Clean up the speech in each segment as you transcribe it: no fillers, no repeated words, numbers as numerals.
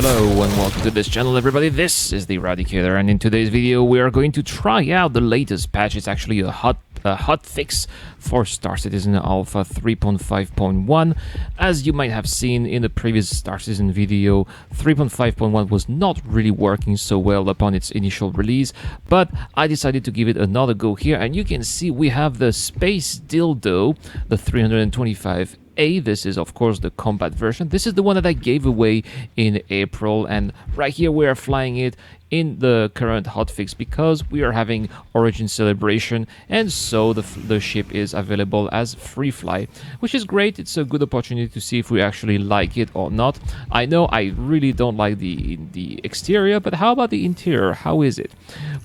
Hello and welcome to this channel, everybody. This is the Eradicator, and in today's video we are going to try out the latest patch. It's actually a hot fix for Star Citizen Alpha 3.5.1. As you might have seen in the previous Star Citizen video, 3.5.1 was not really working so well upon its initial release, but I decided to give it another go here, and you can see we have the Space Dildo, the 325. This is of course the combat version. This is the one that I gave away in April, and right here we are flying it in the current hotfix because we are having Origin celebration, and so the ship is available as free fly, which is great. It's a good opportunity to see if we actually like it or not. I know I really don't like the exterior, but how about the interior? How is it?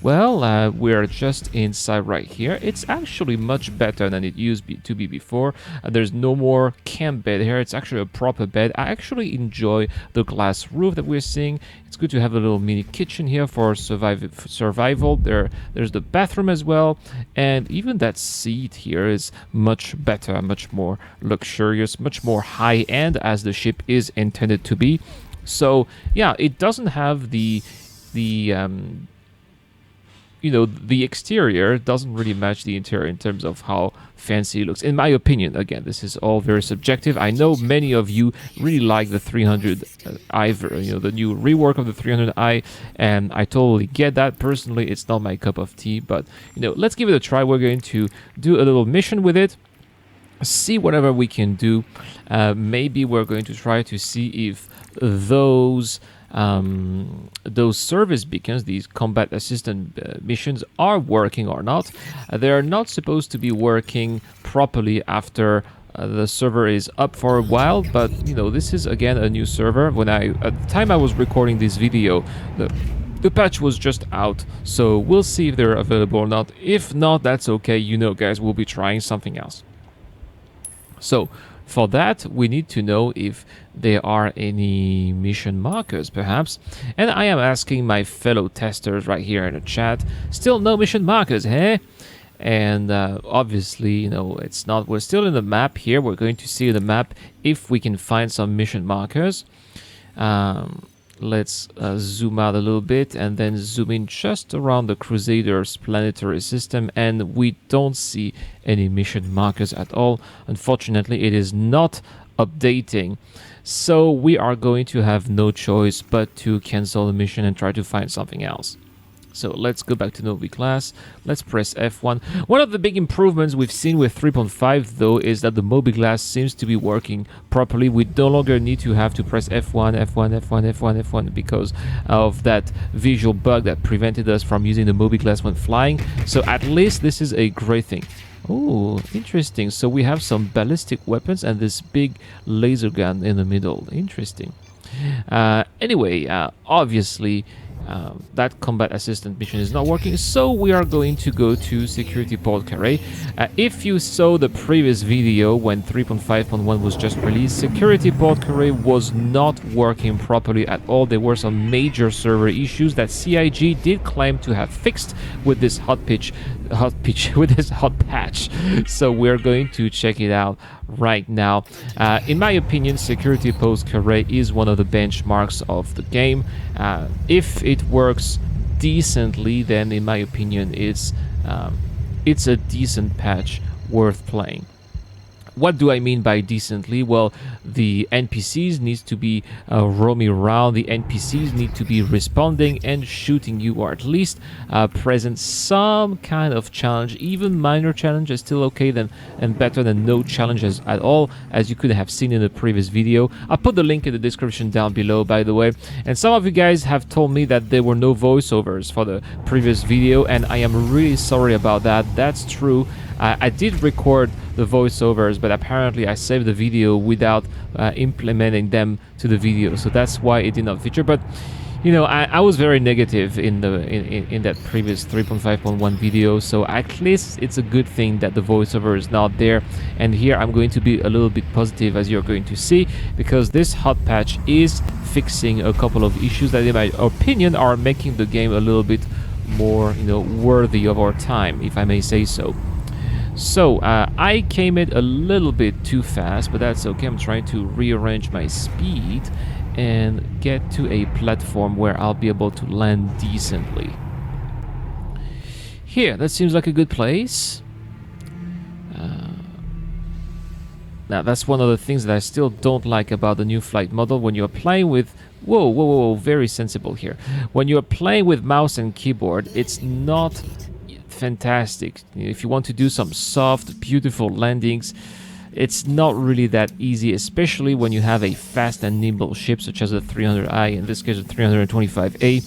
Well, we're just inside right here. It's actually much better than it used to be before. There's no more camp bed here. It's actually a proper bed. I actually enjoy the glass roof that we're seeing. It's good to have a little mini kitchen here for survival. There's the bathroom as well, and even that seat here is much better, much more luxurious, much more high-end as the ship is intended to be. So yeah, it doesn't have the exterior doesn't really match the interior in terms of how fancy it looks, in my opinion. Again, this is all very subjective. I know many of you really like the 300i, the new rework of the 300i, and I totally get that. Personally, it's not my cup of tea, but let's give it a try. We're going to do a little mission with it, see whatever we can do. Maybe we're going to try to see if those service beacons, these combat assistant missions, are working or not. They are not supposed to be working properly after the server is up for a while, but this is again a new server. At the time I was recording this video, the patch was just out, so we'll see if they're available or not. If not, that's okay. Guys, we'll be trying something else. So for that, we need to know if there are any mission markers, perhaps. And I am asking my fellow testers right here in the chat. Still no mission markers, eh? And obviously, it's not. We're still in the map here. We're going to see the map if we can find some mission markers. Let's zoom out a little bit and then zoom in just around the Crusaders planetary system, and we don't see any mission markers at all. Unfortunately, it is not updating, so we are going to have no choice but to cancel the mission and try to find something else. So let's go back to Novi class. Let's press F1. One of the big improvements we've seen with 3.5 though is that the Mobi glass seems to be working properly. We no longer need to have to press F1, F1, F1, F1, F1 because of that visual bug that prevented us from using the Mobi glass when flying. So at least this is a great thing. Oh, interesting. So we have some ballistic weapons and this big laser gun in the middle. Interesting. Anyway, obviously, that combat assistant mission is not working, so we are going to go to security port carré. If you saw the previous video when 3.5.1 was just released, security port carré was not working properly at all. There were some major server issues that CIG did claim to have fixed with this hot patch. So we're going to check it out right now. In my opinion, security post carré is one of the benchmarks of the game. If it works decently, then in my opinion it's a decent patch worth playing. What do I mean by decently? Well, the NPCs need to be roaming around. The NPCs need to be responding and shooting you, or at least present some kind of challenge. Even minor challenge is still okay and better than no challenges at all, as you could have seen in the previous video. I'll put the link in the description down below, by the way. And some of you guys have told me that there were no voiceovers for the previous video, and I am really sorry about that. That's true. I did record the voiceovers, but apparently I saved the video without implementing them to the video, so that's why it did not feature. But I was very negative in that previous 3.5.1 video, so at least it's a good thing that the voiceover is not there. And here I'm going to be a little bit positive, as you're going to see, because this hot patch is fixing a couple of issues that in my opinion are making the game a little bit more worthy of our time, if I may say so. So I came in a little bit too fast, but that's okay. I'm trying to rearrange my speed, and get to a platform where I'll be able to land decently. Here, that seems like a good place. Now, that's one of the things that I still don't like about the new flight model. When you're playing with... Whoa, whoa, whoa, very sensible here. When you're playing with mouse and keyboard, it's not fantastic. If you want to do some soft, beautiful landings, it's not really that easy, especially when you have a fast and nimble ship, such as a 300i, in this case a 325A.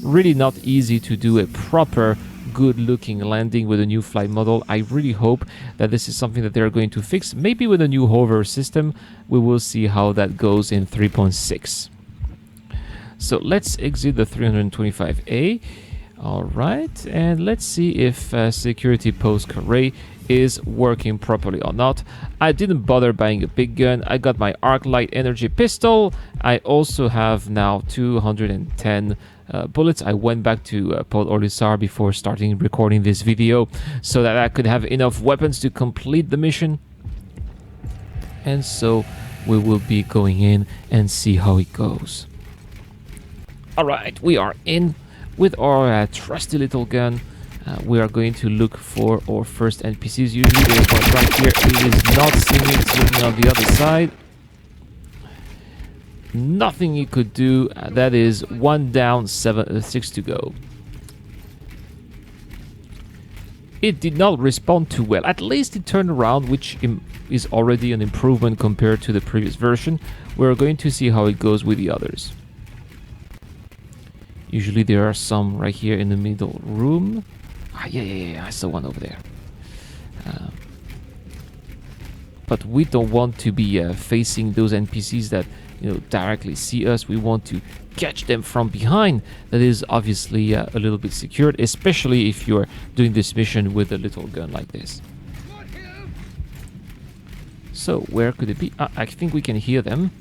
Really not easy to do a proper good-looking landing with a new flight model. I really hope that this is something that they're going to fix. Maybe with a new hover system. We will see how that goes in 3.6. So let's exit the 325A. All right, and let's see if security post Carré is working properly or not. I didn't bother buying a big gun. I got my arc light energy pistol. I also have now 210 bullets. I went back to Port Olisar before starting recording this video so that I could have enough weapons to complete the mission. And so we will be going in and see how it goes. All right, we are in with our trusty little gun. We are going to look for our first NPCs. Usually there's one right here. It is not seeing me. It's looking on the other side. Nothing you could do. That is 1 down, 6 to go. It did not respond too well. At least it turned around, which is already an improvement compared to the previous version. We're going to see how it goes with the others. Usually there are some right here in the middle room. Yeah, I saw one over there. But we don't want to be facing those NPCs that directly see us. We want to catch them from behind. That is obviously a little bit secured, especially if you're doing this mission with a little gun like this. So where could it be? I think we can hear them.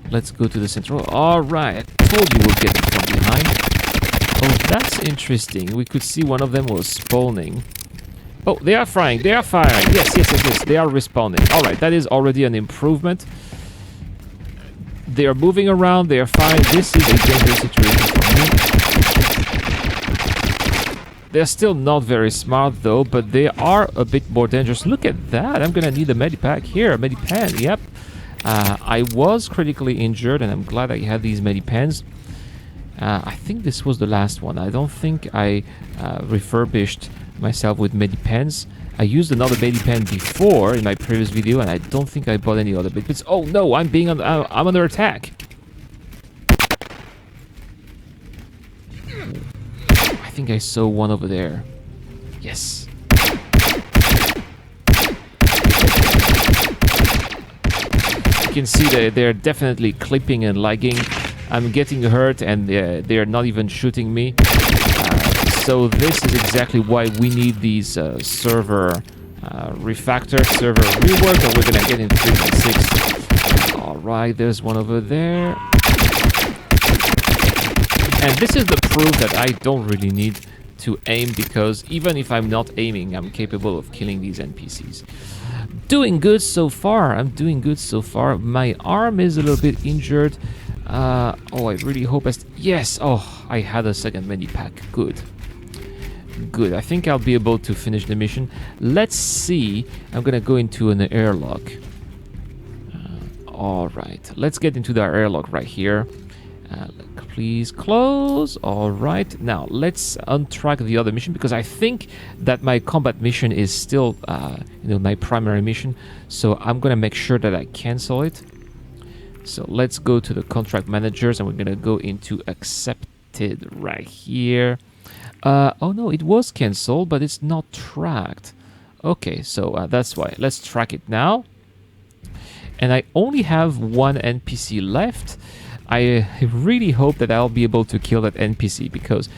Let's go to the central. All right, I told you we'll get them from behind. Oh, that's interesting. We could see one of them was spawning. Oh, they are firing. They are firing. Yes. They are respawning. All right, that is already an improvement. They are moving around. They are firing. This is a dangerous situation for me. They're still not very smart, though, but they are a bit more dangerous. Look at that. I'm going to need a medipack here. A medipan. Yep. I was critically injured, and I'm glad I had these medipens. I think this was the last one. I don't think I refurbished myself with medipens. I used another medipen before in my previous video, and I don't think I bought any other medipens. Oh no, I'm under attack. I think I saw one over there. Yes. You can see that they're definitely clipping and lagging. I'm getting hurt, and they're not even shooting me. So this is exactly why we need these server refactor, server rework, and we're gonna get in 3.6. All right, there's one over there. And this is the proof that I don't really need to aim, because even if I'm not aiming, I'm capable of killing these NPCs. Doing good so far. I'm doing good so far. My arm is a little bit injured. Oh, I really hope yes. Oh, I had a second medipack. Good. I think I'll be able to finish the mission. Let's see. I'm gonna go into an airlock. All right. Let's get into the airlock right here. Please close. All right. Now let's untrack the other mission, because I think that my combat mission is still, my primary mission. So I'm gonna make sure that I cancel it. So let's go to the contract managers, and we're gonna go into accepted right here. Oh no, it was canceled, but it's not tracked. Okay, so that's why. Let's track it now. And I only have one NPC left. I really hope that I'll be able to kill that NPC, because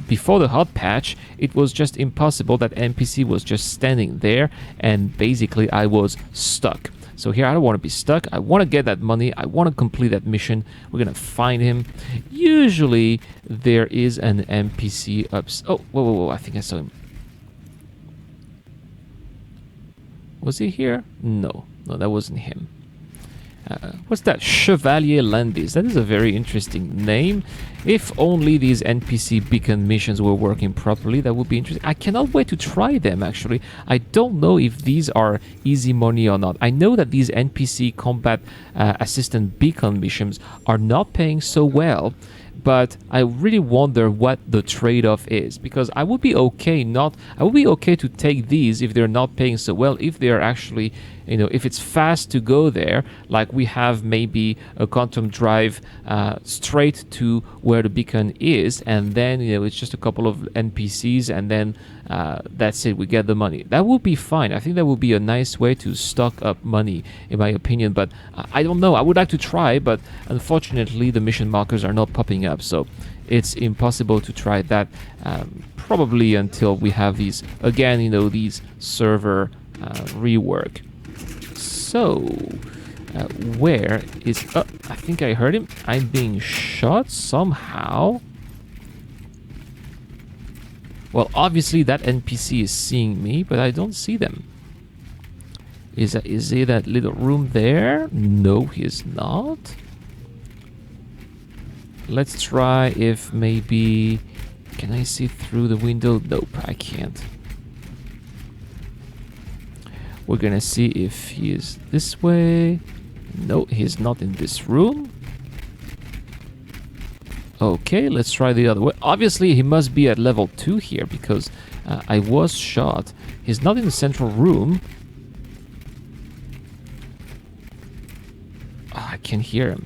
before the hot patch, it was just impossible. That NPC was just standing there, and basically I was stuck. So here I don't want to be stuck. I want to get that money. I want to complete that mission. We're going to find him. Usually there is an NPC up. Oh, whoa. I think I saw him. Was he here? No, that wasn't him. What's that? Chevalier Landis. That is a very interesting name. If only these NPC beacon missions were working properly, that would be interesting. I cannot wait to try them, actually. I don't know if these are easy money or not. I know that these NPC combat assistant beacon missions are not paying so well, but I really wonder what the trade-off is, because I would be okay to take these if they're not paying so well, if they're actually, if it's fast to go there, like we have maybe a quantum drive straight to where the beacon is, and then it's just a couple of NPCs, and then that's it, we get the money. That would be fine. I think that would be a nice way to stock up money, in my opinion, but I don't know. I would like to try, but unfortunately the mission markers are not popping up, so it's impossible to try that, probably until we have these, again, these server rework. So, where is... I think I heard him. I'm being shot somehow. Well, obviously that NPC is seeing me, but I don't see them. Is he that little room there? No, he is not. Let's try if maybe... Can I see through the window? Nope, I can't. We're gonna see if he is this way. No, he's not in this room. Okay, let's try the other way. Obviously, he must be at level 2 here, because I was shot. He's not in the central room. Oh, I can hear him.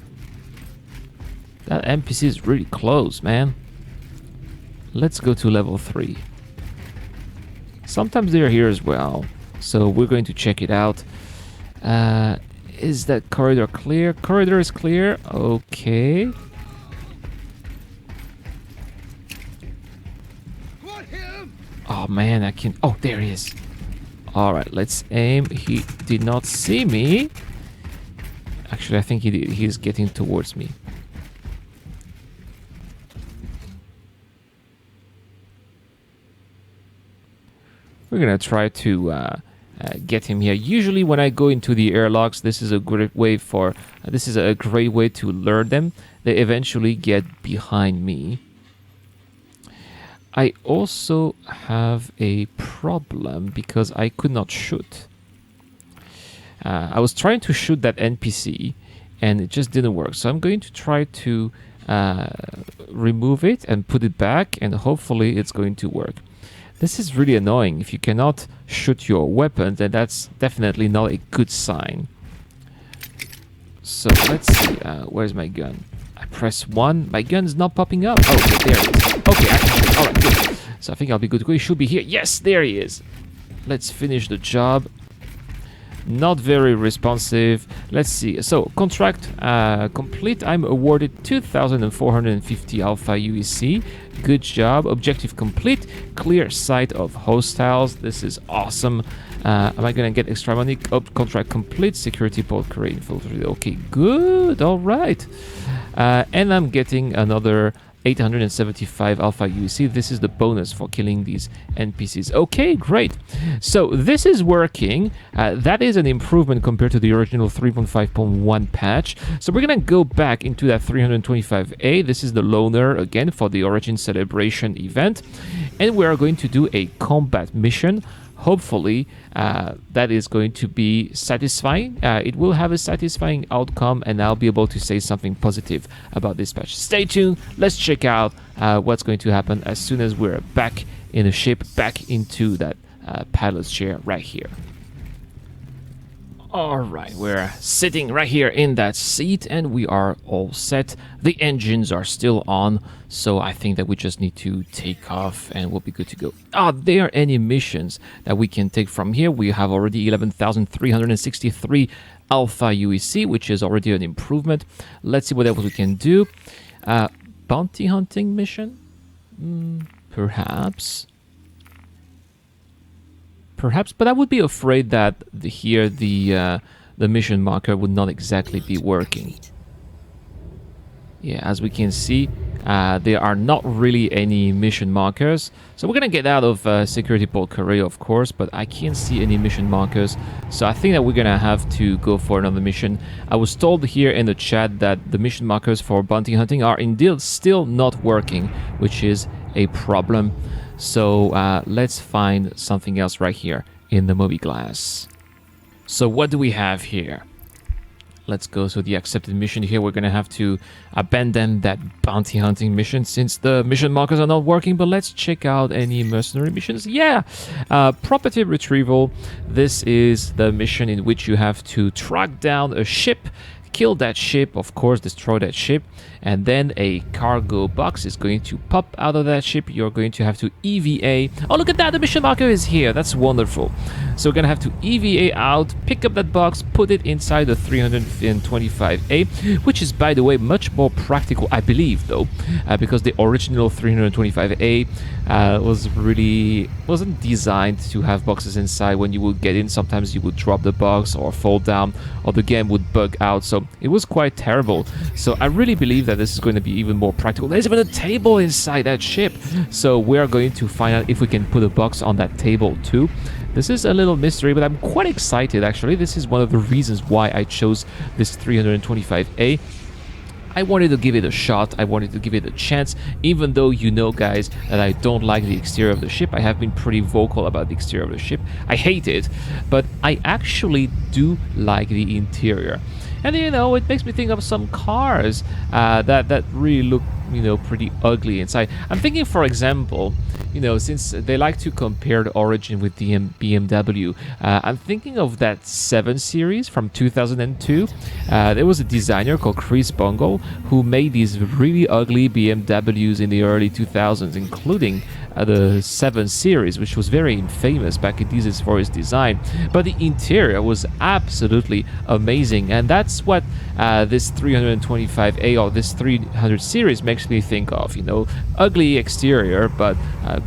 That NPC is really close, man. Let's go to level 3. Sometimes they're here as well, so we're going to check it out. Is that corridor clear? Corridor is clear. Okay. Oh man, I can... Oh, there he is. Alright, let's aim. He did not see me. Actually, I think he did. He's getting towards me. We're gonna try to get him here. Usually when I go into the airlocks, this is a great way to lure them. They eventually get behind me. I also have a problem because I could not shoot. I was trying to shoot that NPC and it just didn't work. So I'm going to try to remove it and put it back, and hopefully it's going to work. This is really annoying. If you cannot shoot your weapon, then that's definitely not a good sign. So let's see. Where's my gun? I press 1. My gun's not popping up. Oh, okay, there it is. Okay, I can shoot. Alright, good. So I think I'll be good to go. He should be here. Yes, there he is. Let's finish the job. Not very responsive. Let's see. So, contract complete. I'm awarded 2,450 Alpha UEC. Good job. Objective complete. Clear sight of hostiles. This is awesome. Am I going to get extra money? Oh, contract complete. Security port create infiltrated. Okay, good. All right. And I'm getting another 875 Alpha UEC. This is the bonus for killing these NPCs. Okay, great. So this is working. That is an improvement compared to the original 3.5.1 patch. So we're gonna go back into that 325A. This is the loner again for the Origin Celebration event, and we are going to do a combat mission. Hopefully that is going to be satisfying. It will have a satisfying outcome, and I'll be able to say something positive about this patch. Stay tuned. Let's check out what's going to happen as soon as we're back in the ship, back into that pilot's chair right here. All right, we're sitting right here in that seat and we are all set. The engines are still on, so I think that we just need to take off and we'll be good to go. Are there any missions that we can take from here? We have already 11,363 Alpha UEC, which is already an improvement. Let's see what else we can do. Bounty hunting mission? Perhaps, but I would be afraid that the mission marker would not exactly be working. Yeah, as we can see, there are not really any mission markers. So we're gonna get out of security port Korea, of course, but I can't see any mission markers. So I think that we're gonna have to go for another mission. I was told here in the chat that the mission markers for bounty hunting are indeed still not working, which is a problem. So let's find something else right here in the movie glass. So what do we have here? Let's go to the accepted mission here. We're going to have to abandon that bounty hunting mission since the mission markers are not working. But let's check out any mercenary missions. Yeah, property retrieval. This is the mission in which you have to track down a ship, kill that ship, of course, destroy that ship, and then a cargo box is going to pop out of that ship. You're going to have to EVA. Oh, look at that, the mission marker is here. That's wonderful. So we're gonna have to EVA out, pick up that box, put it inside the 325A, which is, by the way, much more practical, I believe, though, because the original 325A wasn't designed to have boxes inside. When you would get in, sometimes you would drop the box or fall down, or the game would bug out. So it was quite terrible. So I really believe that this is going to be even more practical. There's even a table inside that ship. So we're going to find out if we can put a box on that table too. This is a little mystery, but I'm quite excited actually. This is one of the reasons why I chose this 325A. I wanted to give it a shot. I wanted to give it a chance, even though you know, guys, that I don't like the exterior of the ship. I have been pretty vocal about the exterior of the ship. I hate it, but I actually do like the interior. And, you know, it makes me think of some cars that really look, you know, pretty ugly inside. I'm thinking, for example, you know, since they like to compare the Origin with the BMW, I'm thinking of that 7 Series from 2002. There was a designer called Chris Bungle who made these really ugly BMWs in the early 2000s, including the 7 Series, which was very famous back in these days for its design. But the interior was absolutely amazing, and that's what this 325A or this 300 Series makes me think of. You know, ugly exterior, but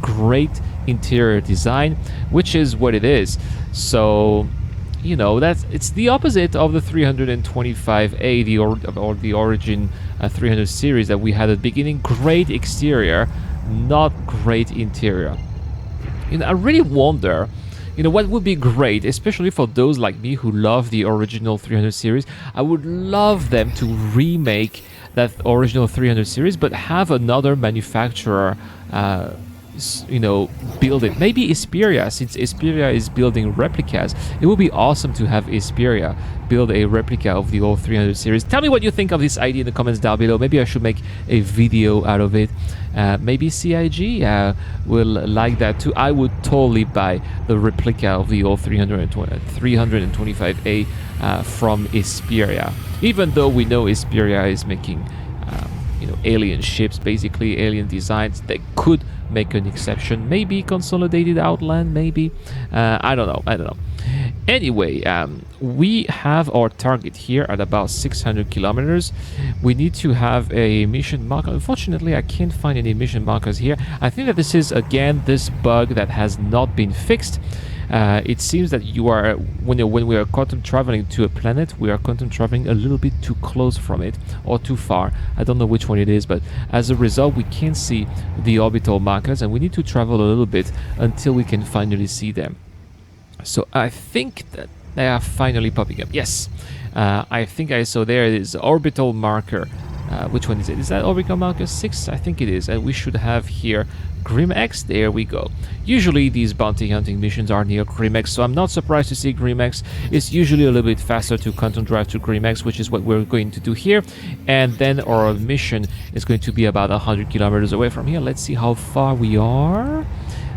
great interior design, which is what it is. So, you know, it's the opposite of the 325A, or the Origin 300 Series that we had at the beginning. Great exterior, not great interior. You know, I really wonder, you know, what would be great, especially for those like me who love the original 300 series. I would love them to remake that original 300 series, but have another manufacturer, you know, build it. Maybe Xperia, since Xperia is building replicas. It would be awesome to have Xperia build a replica of the old 300 series. Tell me what you think of this idea in the comments down below. Maybe I should make a video out of it. Maybe CIG will like that too. I would totally buy the replica of the old 325A from Xperia. Even though we know Xperia is making you know, alien ships, basically alien designs, they could make an exception. Maybe Consolidated Outland, maybe. I don't know. Anyway, we have our target here at about 600 kilometers. We need to have a mission marker. Unfortunately, I can't find any mission markers here. I think that this is, again, this bug that has not been fixed. It seems that you are, when we are quantum traveling to a planet, we are quantum traveling a little bit too close from it, or too far. I don't know which one it is, but as a result, we can't see the orbital markers, and we need to travel a little bit until we can finally see them. So I think that they are finally popping up. Yes, I think I saw there it is, orbital marker. Which one is it? Is that orbital marker 6? I think it is. And we should have here Grim X. There we go. Usually these bounty hunting missions are near Grim X, so I'm not surprised to see Grim X. It's usually a little bit faster to quantum drive to Grim X, which is what we're going to do here. And then our mission is going to be about 100 kilometers away from here. Let's see how far we are.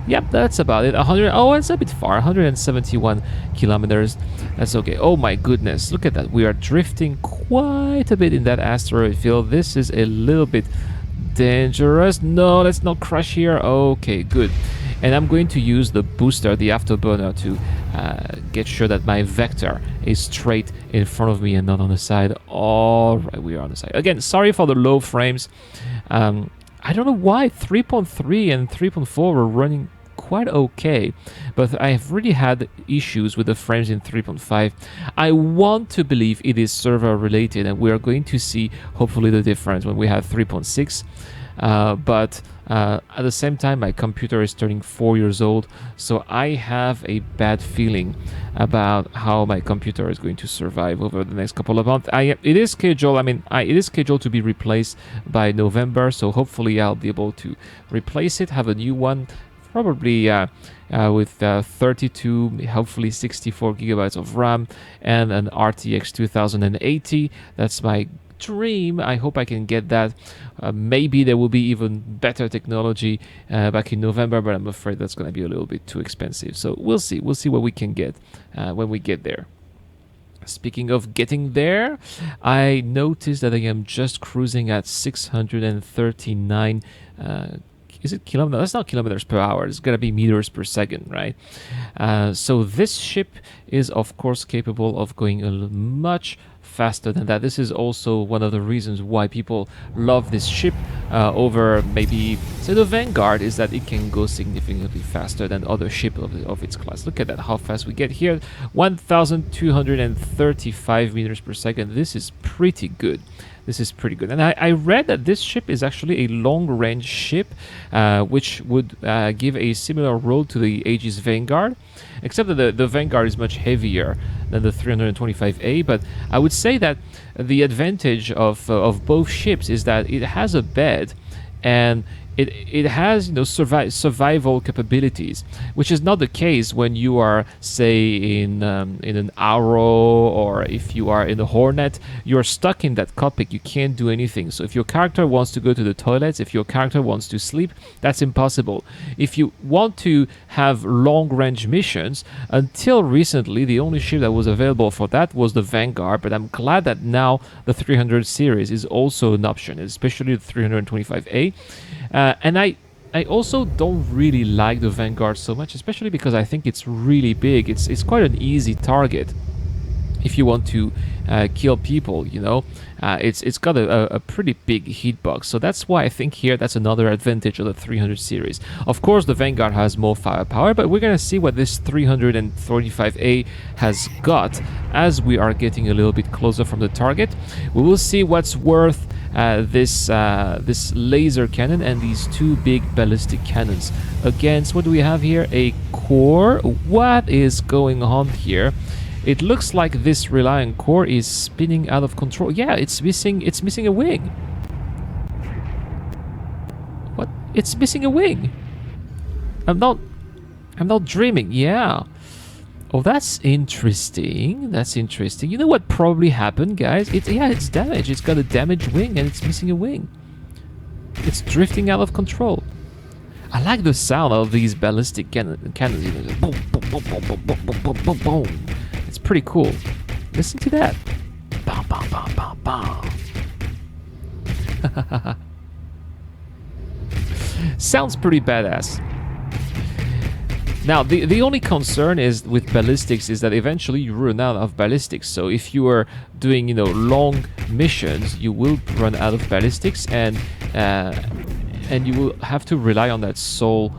Yep, that's about it. 100. Oh, it's a bit far. 171 kilometers. That's okay. Oh my goodness, look at that. We are drifting quite a bit in that asteroid field. This is a little bit dangerous. No, let's not crash here. Okay, good. And I'm going to use the booster, the afterburner, to get sure that my vector is straight in front of me and not on the side. All right, we are on the side. Again, sorry for the low frames. I don't know why 3.3 and 3.4 were running quite okay, but I have really had issues with the frames in 3.5. I want to believe it is server related, and we are going to see hopefully the difference when we have 3.6. But at the same time, my computer is turning 4 years old, so I have a bad feeling about how my computer is going to survive over the next couple of months. It is scheduled. It is scheduled to be replaced by November, so hopefully I'll be able to replace it, have a new one, probably with 32, hopefully 64 gigabytes of RAM and an RTX 2080. That's my dream. I hope I can get that. Maybe there will be even better technology back in November, but I'm afraid that's going to be a little bit too expensive. So we'll see. We'll see what we can get when we get there. Speaking of getting there, I noticed that I am just cruising at 639 is it kilometers? That's not kilometers per hour. It's going to be meters per second, right? So this ship is, of course, capable of going much faster than that. This is also one of the reasons why people love this ship over maybe, say, the Vanguard, is that it can go significantly faster than other ships of its class. Look at that, how fast we get here. 1,235 meters per second. This is pretty good. This is pretty good. And I read that this ship is actually a long-range ship, which would give a similar role to the Aegis Vanguard, except that the Vanguard is much heavier than the 325A. But I would say that the advantage of both ships is that it has a bed, and it has, you know, survival capabilities, which is not the case when you are, say, in an Arrow, or if you are in a Hornet. You're stuck in that cockpit. You can't do anything. So if your character wants to go to the toilets, if your character wants to sleep, that's impossible. If you want to have long-range missions, until recently, the only ship that was available for that was the Vanguard, but I'm glad that now the 300 series is also an option, especially the 325A. And I also don't really like the Vanguard so much, especially because I think it's really big. It's quite an easy target if you want to kill people, you know. It's got a pretty big hitbox, so that's why I think here that's another advantage of the 300 series. Of course, the Vanguard has more firepower, but we're gonna see what this 335A has got as we are getting a little bit closer from the target. We will see what's worth this laser cannon and these two big ballistic cannons against, what do we have here? A core. What is going on here? It looks like this Reliant core is spinning out of control. Yeah, it's missing a wing. What? It's missing a wing. I'm not dreaming. Yeah. Oh, that's interesting. That's interesting. You know what probably happened, guys? It's damaged. It's got a damaged wing and it's missing a wing. It's drifting out of control. I like the sound of these ballistic cannons. Boom, boom, boom, boom, boom, boom, boom, boom, boom, boom. It's pretty cool. Listen to that. Bam, bam, bam, bam, bam. Sounds pretty badass. Now, the only concern is with ballistics is that eventually you run out of ballistics. So if you are doing, you know, long missions, you will run out of ballistics, and you will have to rely on that sole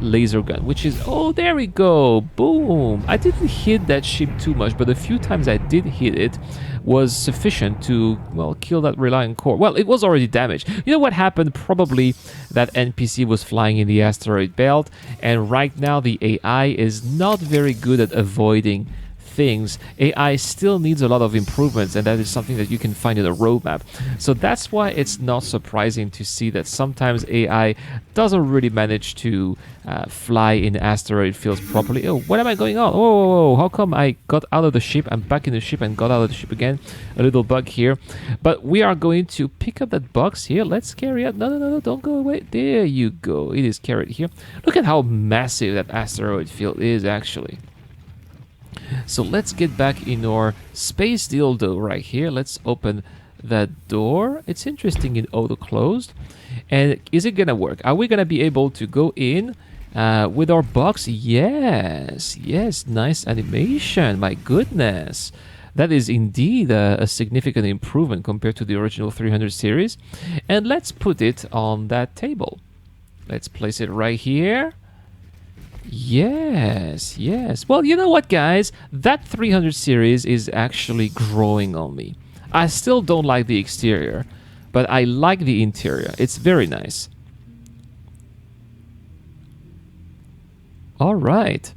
laser gun, which is, oh, there we go, boom. I didn't hit that ship too much, but the few times I did hit it was sufficient to, well, kill that Reliant core. Well, it was already damaged. You know what happened? Probably that NPC was flying in the asteroid belt, and right now the AI is not very good at avoiding things. AI still needs a lot of improvements, and that is something that you can find in the roadmap. So that's why it's not surprising to see that sometimes AI doesn't really manage to fly in asteroid fields properly. Oh, what am I going on? Oh, how come I got out of the ship? I'm back in the ship and got out of the ship again. A little bug here. But we are going to pick up that box here. Let's carry it. No, don't go away. There you go. It is carried here. Look at how massive that asteroid field is, actually. So let's get back in our space dildo right here. Let's open that door. It's interesting in auto closed. And is it gonna work? Are we gonna be able to go in with our box? Yes, nice animation. My goodness, that is indeed a significant improvement compared to the original 300 series. And let's put it on that table. Let's place it right here. Yes, yes. Well, you know what, guys? That 300 series is actually growing on me. I still don't like the exterior, but I like the interior. It's very nice. All right.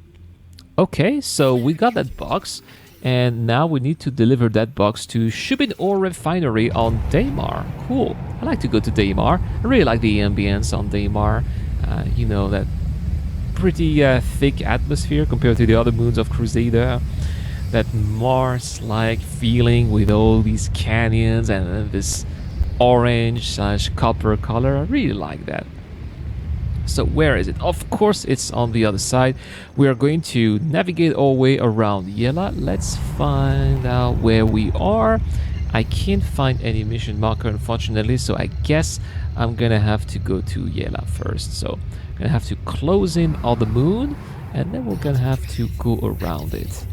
Okay, so we got that box, and now we need to deliver that box to Shubin Ore Refinery on Daymar. Cool. I like to go to Daymar. I really like the ambience on Daymar. You know, that pretty thick atmosphere compared to the other moons of Crusader. That Mars-like feeling with all these canyons and this orange/copper color. I really like that. So where is it? Of course it's on the other side. We are going to navigate our way around Yela. Let's find out where we are. I can't find any mission marker, unfortunately, so I guess I'm gonna have to go to Yela first. So I'm gonna have to close in on the moon, and then we're gonna have to go around it.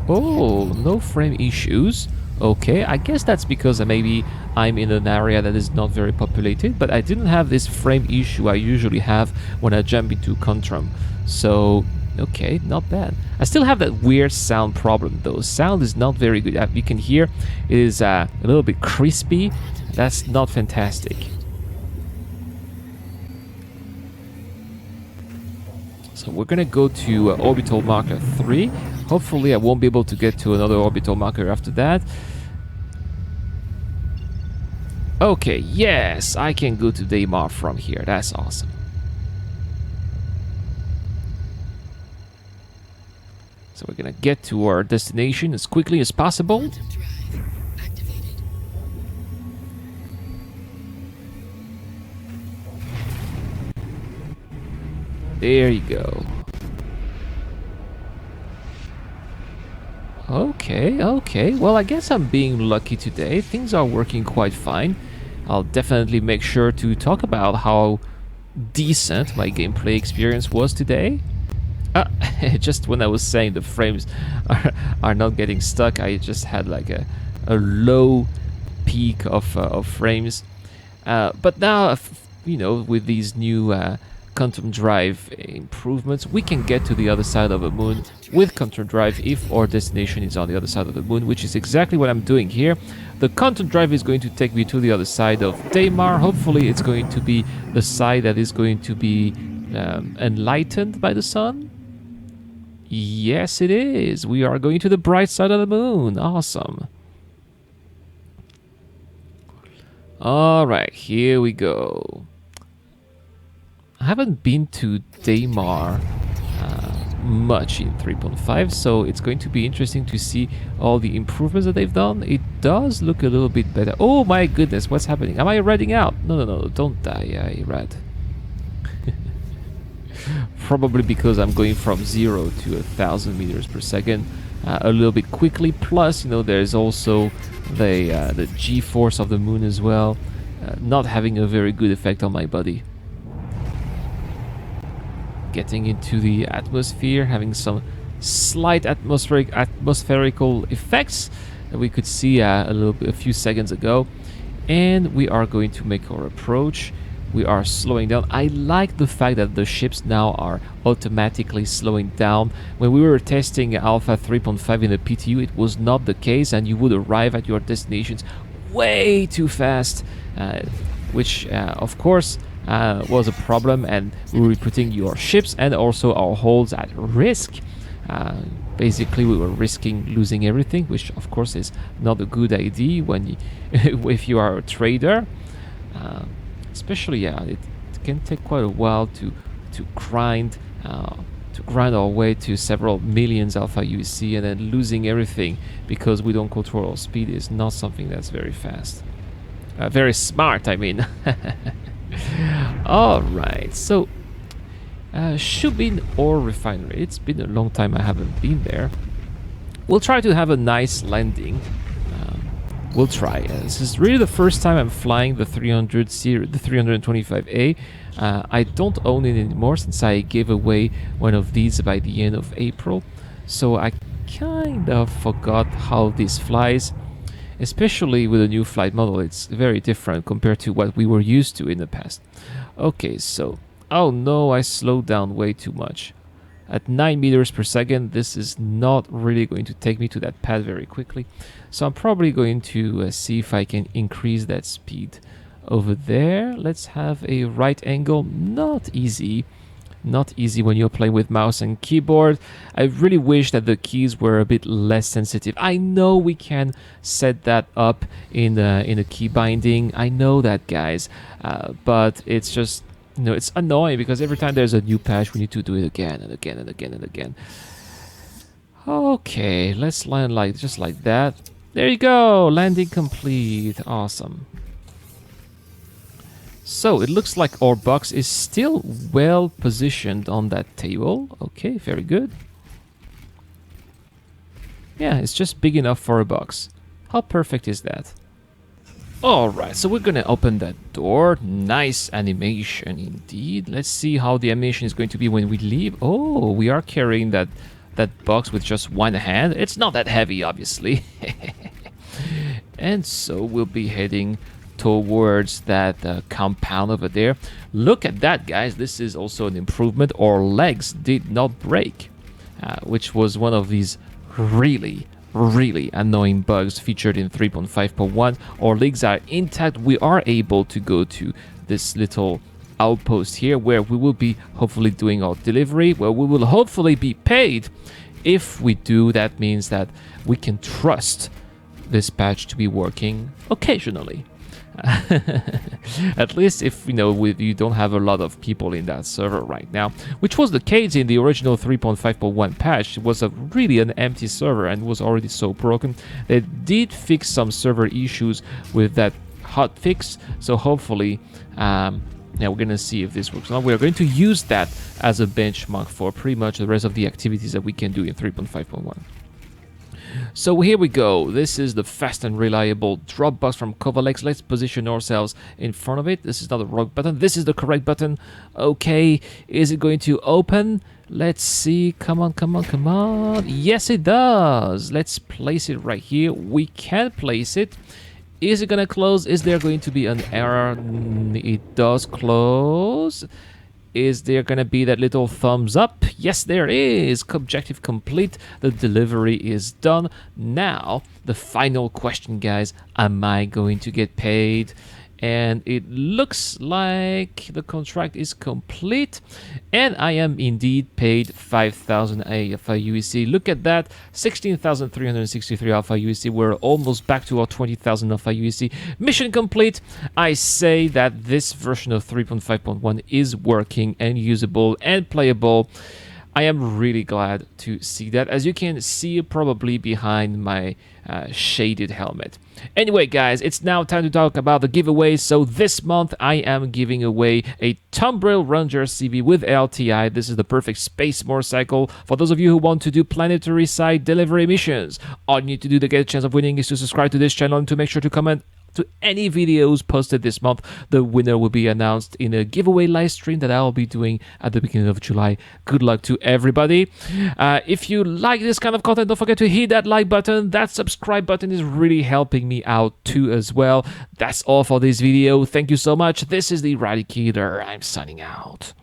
Oh, no frame issues. Okay, I guess that's because maybe I'm in an area that is not very populated, but I didn't have this frame issue I usually have when I jump into Contrum. So, okay, not bad. I still have that weird sound problem though. Sound is not very good. You can hear it is a little bit crispy. That's not fantastic. So we're gonna go to orbital marker 3. Hopefully I won't be able to get to another orbital marker after that. Okay, yes, I can go to Daymar from here. That's awesome. So we're gonna get to our destination as quickly as possible. There you go. Okay, okay. Well, I guess I'm being lucky today. Things are working quite fine. I'll definitely make sure to talk about how decent my gameplay experience was today. Just when I was saying the frames are not getting stuck, I just had like a low peak of frames. But now, you know, with these new quantum drive improvements, we can get to the other side of the moon with quantum drive if our destination is on the other side of the moon, which is exactly what I'm doing here. The quantum drive is going to take me to the other side of Daymar. Hopefully it's going to be the side that is going to be enlightened by the sun. Yes, it is. We are going to the bright side of the moon. Awesome. All right, here we go. I haven't been to Daymar much in 3.5, so it's going to be interesting to see all the improvements that they've done. It does look a little bit better. Oh my goodness, what's happening? Am I redding out? No, don't die, Erad. Probably because I'm going from 0 to 1,000 meters per second a little bit quickly. Plus, you know, there's also the G-force of the moon as well, not having a very good effect on my body. Getting into the atmosphere, having some slight atmospherical effects that we could see a few seconds ago, and we are going to make our approach. We are slowing down. I like the fact that the ships now are automatically slowing down. When we were testing Alpha 3.5 in the PTU, it was not the case, and you would arrive at your destinations way too fast, which of course was a problem, and we were putting your ships and also our holds at risk. Basically, we were risking losing everything, which of course is not a good idea when if you are a trader. Especially, yeah, it can take quite a while to grind our way to several millions alpha UC, and then losing everything because we don't control our speed is not something that's very fast, very smart. I mean. All right, so Shubin Ore Refinery. It's been a long time I haven't been there. We'll try to have a nice landing. We'll try. This is really the first time I'm flying the 300 series, the 325A. I don't own it anymore since I gave away one of these by the end of April. So I kind of forgot how this flies. especially with a new flight model. It's very different compared to what we were used to in the past. Okay, so, oh no, I slowed down way too much. At 9 meters per second, this is not really going to take me to that pad very quickly. So I'm probably going to see if I can increase that speed over there. Let's have a right angle. Not easy. Not easy when you're playing with mouse and keyboard. I really wish that the keys were a bit less sensitive. I know we can set that up in the key binding. I know that, guys. But it's just, you know, it's annoying because every time there's a new patch, we need to do it again and again and again and again. Okay, let's land like just like that. There you go, landing complete. Awesome. So it looks like our box is still well positioned on that table. Okay, very good. Yeah, it's just big enough for a box. How perfect is that? Alright, so we're gonna open that door. Nice animation indeed. Let's see how the animation is going to be when we leave. Oh, we are carrying that box with just one hand. It's not that heavy, obviously. And so we'll be heading towards that compound over there. Look at that, guys. This is also an improvement. Our legs did not break, which was one of these really annoying bugs featured in 3.5.1. Our legs are intact. We are able to go to this little outpost here where we will be hopefully doing our delivery, where we will hopefully be paid. If we do, that means that we can trust this patch to be working occasionally. At least if, you know, you don't have a lot of people in that server right now, which was the case in the original 3.5.1 patch. It was really an empty server and was already so broken. They did fix some server issues with that hotfix, so hopefully now we're gonna see if this works. Now we're going to use that as a benchmark for pretty much the rest of the activities that we can do in 3.5.1. So here we go. This is the fast and reliable drop box from Kovalex. Let's position ourselves in front of it. This is not the wrong button. This is the correct button. Okay, is it going to open? Let's see. Come on, come on, come on. Yes, it does. Let's place it right here. We can place it. Is it gonna close? Is there going to be an error? It does close. Is there going to be that little thumbs up? Yes, there is. Objective complete. The delivery is done. Now, the final question, guys. Am I going to get paid? And it looks like the contract is complete. And I am indeed paid 5,000 Alpha UEC. Look at that. 16,363 Alpha UEC. We're almost back to our 20,000 Alpha UEC. Mission complete. I say that this version of 3.5.1 is working and usable and playable. I am really glad to see that, as you can see probably behind my shaded helmet. Anyway, guys, it's now time to talk about the giveaway. So this month I am giving away a Tumbril Ranger CV with LTI. This is the perfect space motorcycle for those of you who want to do planetary side delivery missions. All you need to do to get a chance of winning is to subscribe to this channel and to make sure to comment to any videos posted this month. The winner will be announced in a giveaway live stream that I'll be doing at the beginning of July. Good luck to everybody. If you like this kind of content, don't forget to hit that like button. That subscribe button is really helping me out too as well. That's all for this video. Thank you so much. This is the Eradicator. I'm signing out.